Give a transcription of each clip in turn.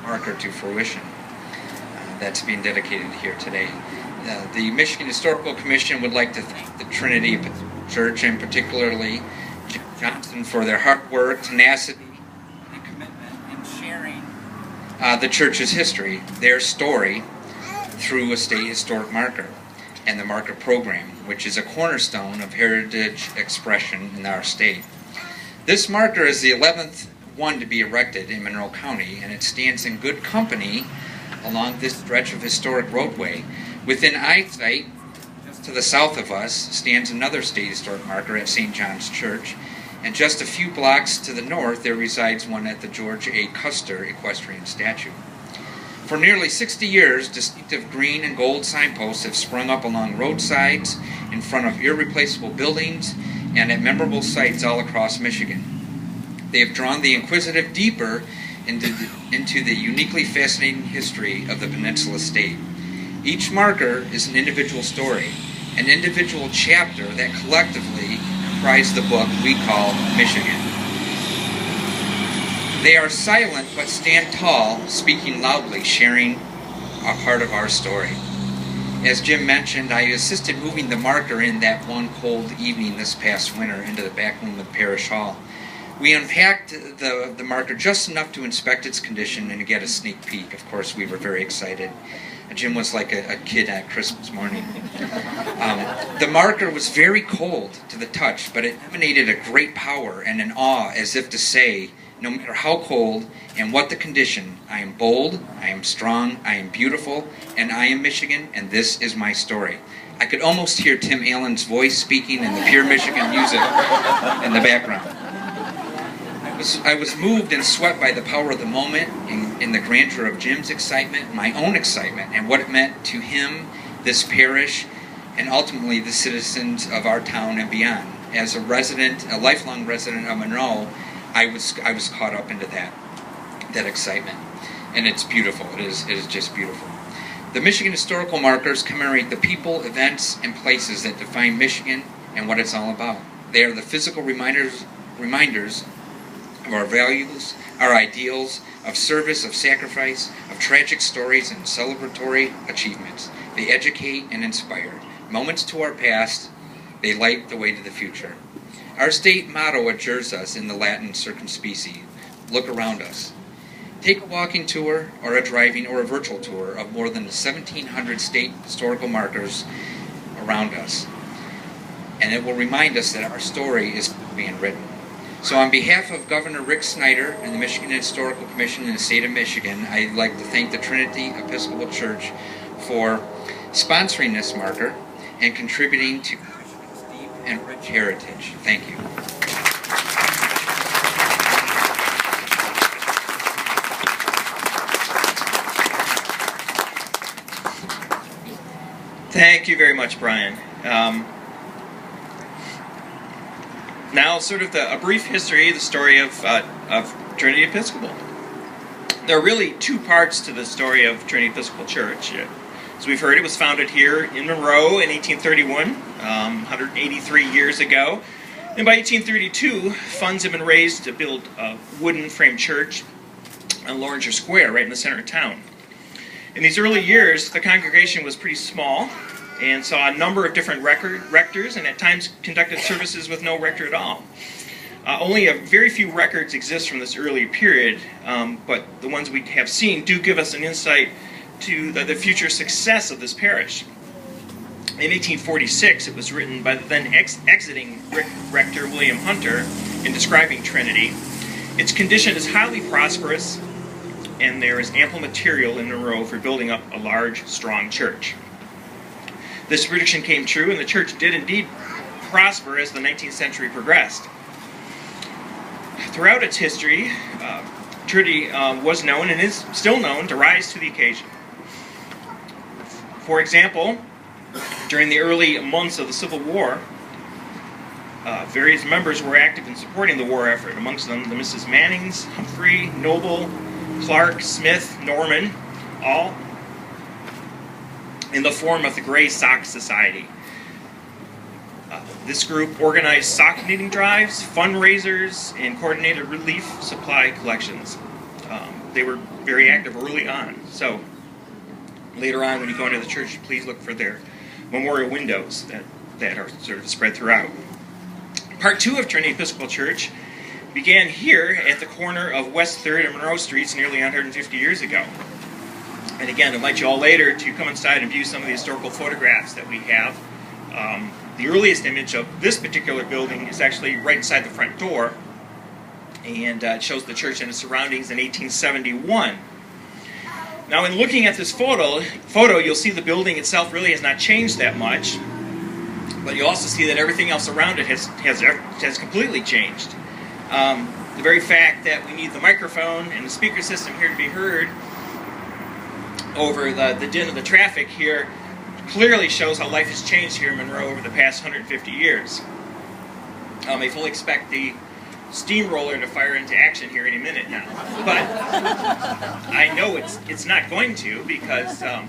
marker to fruition that's being dedicated here today. The Michigan Historical Commission would like to thank the Trinity Episcopal Church, and particularly Jim Johnson, for their hard work, tenacity, and commitment in sharing the church's history, their story, through a state historic marker and the marker program, which is a cornerstone of heritage expression in our state. This marker is the 11th one to be erected in Monroe County, and it stands in good company along this stretch of historic roadway. Within eyesight, just to the south of us, stands another state historic marker at St. John's Church, and just a few blocks to the north there resides one at the George A. Custer Equestrian Statue. For nearly 60 years, distinctive green and gold signposts have sprung up along roadsides, in front of irreplaceable buildings, and at memorable sites all across Michigan. They have drawn the inquisitive deeper into the uniquely fascinating history of the Peninsula State. Each marker is an individual story, an individual chapter that collectively comprise the book we call Michigan. They are silent but stand tall, speaking loudly, sharing a part of our story. As Jim mentioned, I assisted moving the marker in that one cold evening this past winter into the back room of the parish hall. We unpacked the marker just enough to inspect its condition and to get a sneak peek. Of course, we were very excited. Jim was like a kid at Christmas morning. The marker was very cold to the touch, but it emanated a great power and an awe, as if to say, no matter how cold and what the condition, I am bold, I am strong, I am beautiful, and I am Michigan, and this is my story. I could almost hear Tim Allen's voice speaking and the pure Michigan music in the background. I was moved and swept by the power of the moment, in the grandeur of Jim's excitement, my own excitement, and what it meant to him, this parish, and ultimately the citizens of our town and beyond. As a lifelong resident of Monroe, I was caught up into that excitement, and it's beautiful. It is just beautiful. The Michigan historical markers commemorate the people, events, and places that define Michigan and what it's all about. They are the physical reminders of our values, our ideals, of service, of sacrifice, of tragic stories and celebratory achievements. They educate and inspire. Moments to our past, they light the way to the future. Our state motto adjures us in the Latin circumspecie, look around us. Take a walking tour or a driving or a virtual tour of more than 1,700 state historical markers around us, and it will remind us that our story is being written. So on behalf of Governor Rick Snyder and the Michigan Historical Commission in the state of Michigan, I'd like to thank the Trinity Episcopal Church for sponsoring this marker and contributing to Michigan's deep and rich heritage. Thank you. Thank you very much, Brian. Now, sort of a brief history, the story of Trinity Episcopal. There are really two parts to the story of Trinity Episcopal Church. As we've heard, it was founded here in Monroe in 1831, 183 years ago. And by 1832, funds had been raised to build a wooden frame church on Lawrenceur Square, right in the center of town. In these early years, the congregation was pretty small and saw a number of different rectors, and at times conducted services with no rector at all. Only a very few records exist from this early period, but the ones we have seen do give us an insight to the future success of this parish. In 1846, it was written by the then exiting rector William Hunter in describing Trinity. Its condition is highly prosperous, and there is ample material in Monroe for building up a large, strong church. This prediction came true, and the church did indeed prosper as the 19th century progressed. Throughout its history, Trinity was known and is still known to rise to the occasion. For example, during the early months of the Civil War, various members were active in supporting the war effort, amongst them the Mrs. Mannings, Humphrey, Noble, Clark, Smith, Norman, all in the form of the Gray Sock Society. This group organized sock knitting drives, fundraisers, and coordinated relief supply collections. they were very active early on. So later on, when you go into the church, please look for their memorial windows that are sort of spread throughout. Part 2 of Trinity Episcopal Church began here at the corner of West 3rd and Monroe Streets nearly 150 years ago. And again, I invite you all later to come inside and view some of the historical photographs that we have. The earliest image of this particular building is actually right inside the front door, and it shows the church and its surroundings in 1871. Now, in looking at this photo, you'll see the building itself really has not changed that much, but you also see that everything else around it has completely changed. The very fact that we need the microphone and the speaker system here to be heard over the din of the traffic here clearly shows how life has changed here in Monroe over the past 150 years. I fully expect the steamroller to fire into action here any minute now, but I know it's not going to, because our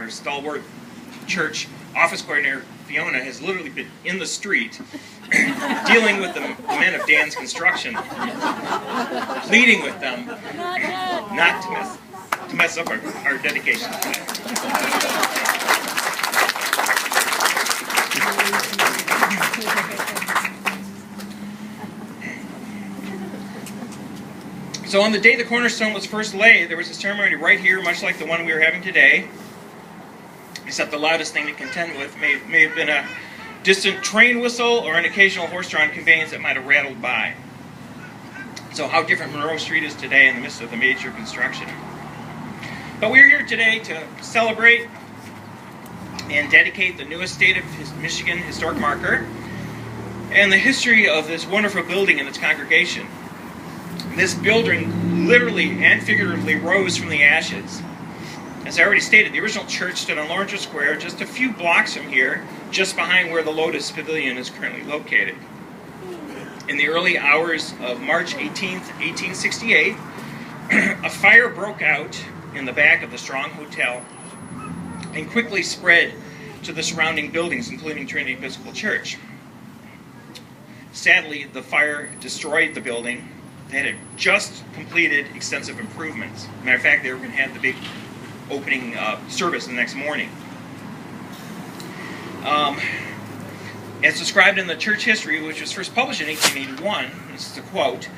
stalwart church office coordinator Fiona has literally been in the street dealing with the men of Dan's Construction, pleading with them not to mess up our dedication today. So on the day the cornerstone was first laid, there was a ceremony right here, much like the one we were having today, except the loudest thing to contend with may have been a distant train whistle or an occasional horse-drawn conveyance that might have rattled by. So how different Monroe Street is today in the midst of the major construction. But we're here today to celebrate and dedicate the newest state of Michigan historic marker and the history of this wonderful building and its congregation. This building literally and figuratively rose from the ashes. As I already stated, the original church stood on Lawrence Square, just a few blocks from here, just behind where the Lotus Pavilion is currently located. In the early hours of March 18th, 1868, a fire broke out in the back of the Strong Hotel and quickly spread to the surrounding buildings, including Trinity Episcopal Church. Sadly, the fire destroyed the building that had just completed extensive improvements. Matter of fact, they were going to have the big opening service the next morning. As described in the church history, which was first published in 1881, this is a quote,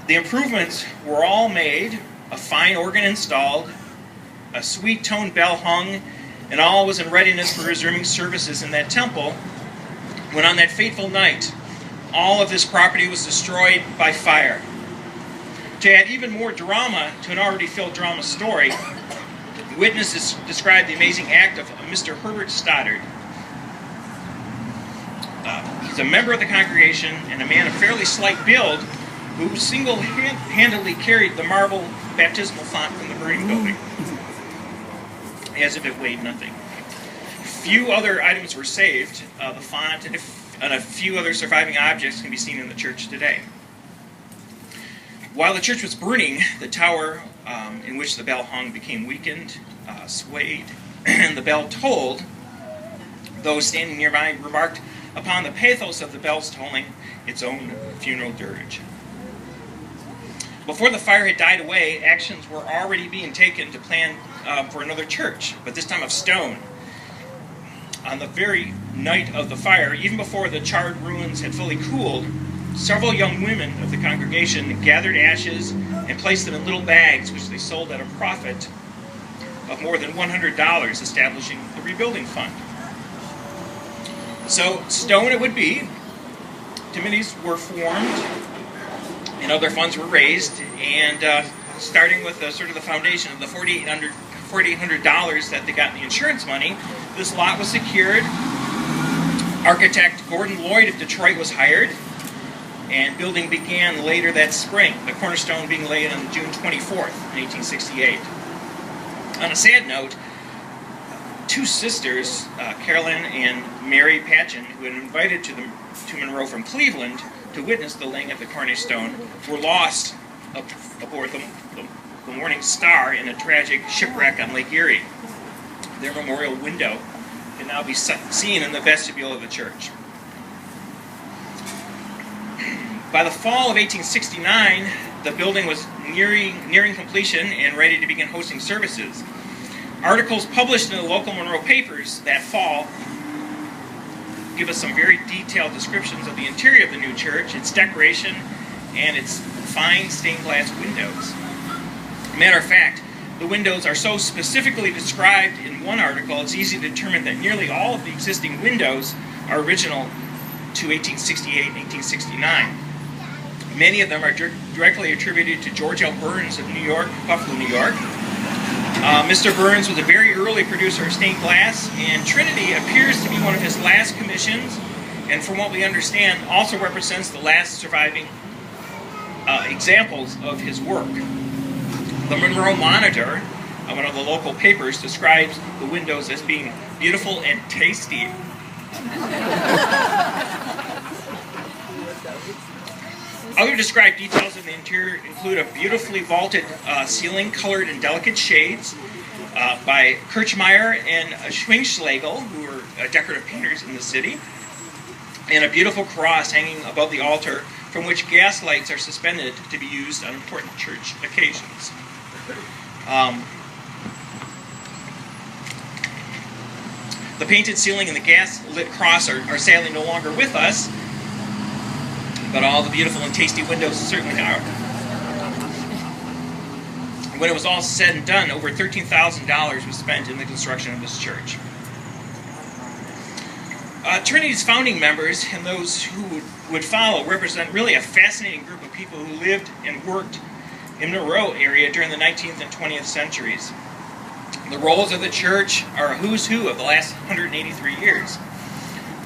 "The improvements were all made, a fine organ installed, a sweet-toned bell hung, and all was in readiness for resuming services in that temple, when on that fateful night, all of this property was destroyed by fire." To add even more drama to an already filled drama story, witnesses describe the amazing act of Mr. Herbert Stoddard. He's a member of the congregation and a man of fairly slight build who single-handedly carried the marble baptismal font from the burning building, as if it weighed nothing. Few other items were saved. The font and a few other surviving objects can be seen in the church today. While the church was burning, the tower in which the bell hung became weakened, swayed, and the bell tolled. Those standing nearby remarked upon the pathos of the bells tolling its own funeral dirge. Before the fire had died away, actions were already being taken to plan for another church, but this time of stone. On the very night of the fire, even before the charred ruins had fully cooled, several young women of the congregation gathered ashes and placed them in little bags, which they sold at a profit of more than $100, establishing the rebuilding fund. So stone it would be. Committees were formed and other funds were raised, and starting with sort of the foundation of the $4,800 that they got in the insurance money, this lot was secured. Architect Gordon Lloyd of Detroit was hired, and building began later that spring, the cornerstone being laid on June 24th, 1868. On a sad note, two sisters, Carolyn and Mary Patchen, who had been invited to Monroe from Cleveland to witness the laying of the cornerstone, were lost aboard the Morning Star in a tragic shipwreck on Lake Erie. Their memorial window can now be seen in the vestibule of the church. By the fall of 1869, the building was nearing completion and ready to begin hosting services. Articles published in the local Monroe papers that fall give us some very detailed descriptions of the interior of the new church, its decoration, and its fine stained glass windows. Matter of fact, the windows are so specifically described in one article, it's easy to determine that nearly all of the existing windows are original to 1868 and 1869. Many of them are directly attributed to George L. Burns of New York, Buffalo, New York. Mr. Burns was a very early producer of stained glass, and Trinity appears to be one of his last commissions, and from what we understand, also represents the last surviving examples of his work. The Monroe Monitor, one of the local papers, describes the windows as being beautiful and tasty. Other described details in the interior include a beautifully vaulted ceiling colored in delicate shades by Kirchmeier and Schwingschlegel, who were decorative painters in the city, and a beautiful cross hanging above the altar from which gas lights are suspended to be used on important church occasions. The painted ceiling and the gas-lit cross are sadly no longer with us, but all the beautiful and tasty windows certainly are. When it was all said and done, over $13,000 was spent in the construction of this church. Trinity's founding members and those who would follow represent really a fascinating group of people who lived and worked in the Monroe area during the 19th and 20th centuries. The roles of the church are a who's who of the last 183 years.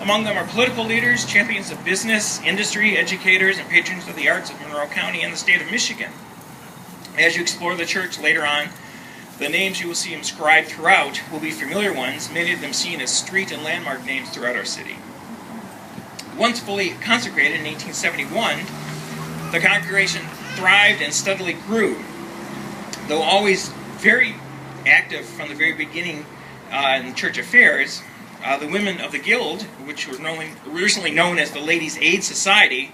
Among them are political leaders, champions of business, industry, educators, and patrons of the arts of Monroe County and the state of Michigan. As you explore the church later on, the names you will see inscribed throughout will be familiar ones, many of them seen as street and landmark names throughout our city. Once fully consecrated in 1871, the congregation thrived and steadily grew. Though always very active from the very beginning in church affairs, the women of the Guild, which were originally known as the Ladies' Aid Society,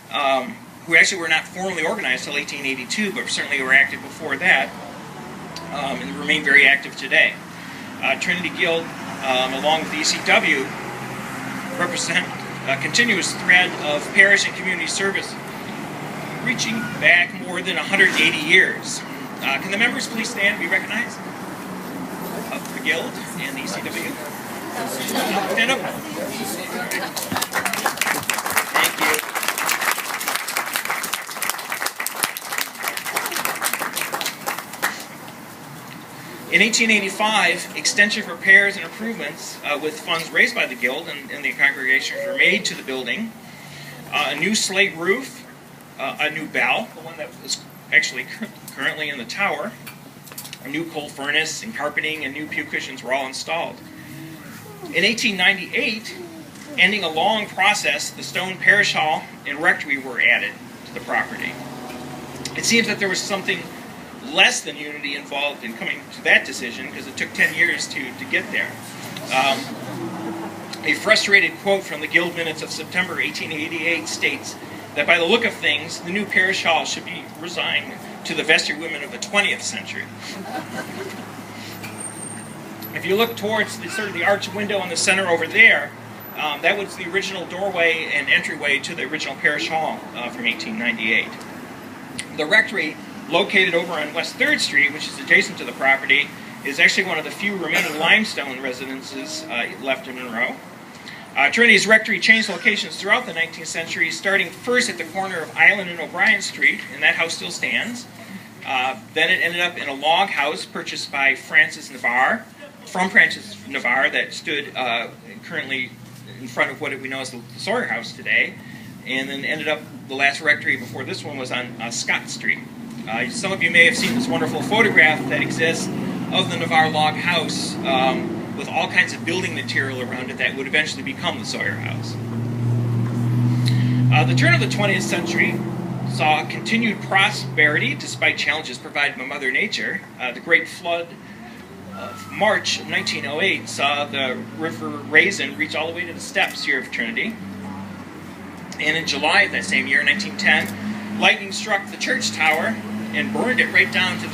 who actually were not formally organized until 1882, but certainly were active before that, and remain very active today. Trinity Guild, along with the ECW, represent a continuous thread of parish and community service reaching back more than 180 years. Can the members please stand and be recognized? Of the Guild and the ECW. Stand up. Thank you. In 1885, extensive repairs and improvements with funds raised by the Guild and the congregations were made to the building. A new slate roof, a new bell, the one that is actually currently in the tower, a new coal furnace and carpeting and new pew cushions were all installed. In 1898, ending a long process, the stone parish hall and rectory were added to the property. It seems that there was something less than unity involved in coming to that decision because it took 10 years to get there. A frustrated quote from the Guild minutes of September 1888 states that by the look of things, the new parish hall should be resigned to the vestry women of the 20th century. If you look towards the arch window in the center over there, that was the original doorway and entryway to the original parish hall from 1898. The rectory, located over on West 3rd Street, which is adjacent to the property, is actually one of the few remaining limestone residences left in Monroe. Trinity's rectory changed locations throughout the 19th century, starting first at the corner of Island and O'Brien Street, and that house still stands. Then it ended up in a log house purchased by Francis Navarre, that stood currently in front of what we know as the Sawyer House today, and then ended up, the last rectory before this one was on Scott Street. Some of you may have seen this wonderful photograph that exists of the Navarre log house with all kinds of building material around it that would eventually become the Sawyer House. The turn of the 20th century saw continued prosperity despite challenges provided by Mother Nature. The Great Flood of March of 1908 saw the River Raisin reach all the way to the steps here of Trinity. And in July of that same year, 1910, lightning struck the church tower and burned it right down to the